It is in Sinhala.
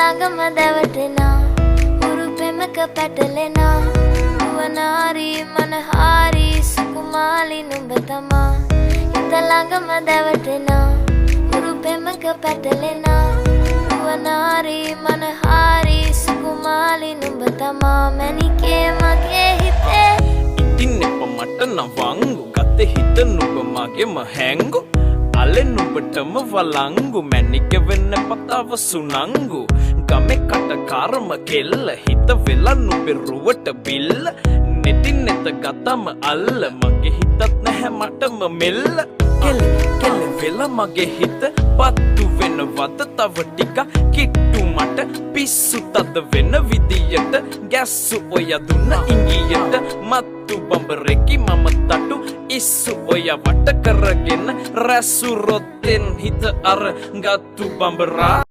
ළඟම දැවටෙනා උරු පෙමක පැටලෙනා නුවනාරි මනහාරි සුකුමාලි නුඹ තමා හිත ළඟම දැවටෙනා උරු පෙමක පැටලෙනා නුවනාරි මනහාරි සුකුමාලි නුඹ තමා මැනිකේ මගේ හිතේ ඉතින් එප මට නවංගු ගතේ හිත නුඹ මගේම හැංගු අලෙන් නුඹටම වලංගු මැනික වෙන්න පතාව සුනංගු ගමේ කට කර්ම කෙල්ල හිත වෙලා නුඹේ රුවට බිල්ල නෙතින් නෙත ගතම අල්ල මගේ හිතත් නැහැ මටම මෙල්ල කෙල වෙලා මගේ හිත පත්තු වෙනවද තව ටික කිට්ටු මට පිස්සු තද වෙන විදියට ගැස්සු ඔය දුන්න ඉංගියට මත්තු බඹරෙකි මම තටු ඉස්සු ඔය වට කරගෙන රැසු රොත්තෙන් හිත අර ගත්තු බඹරා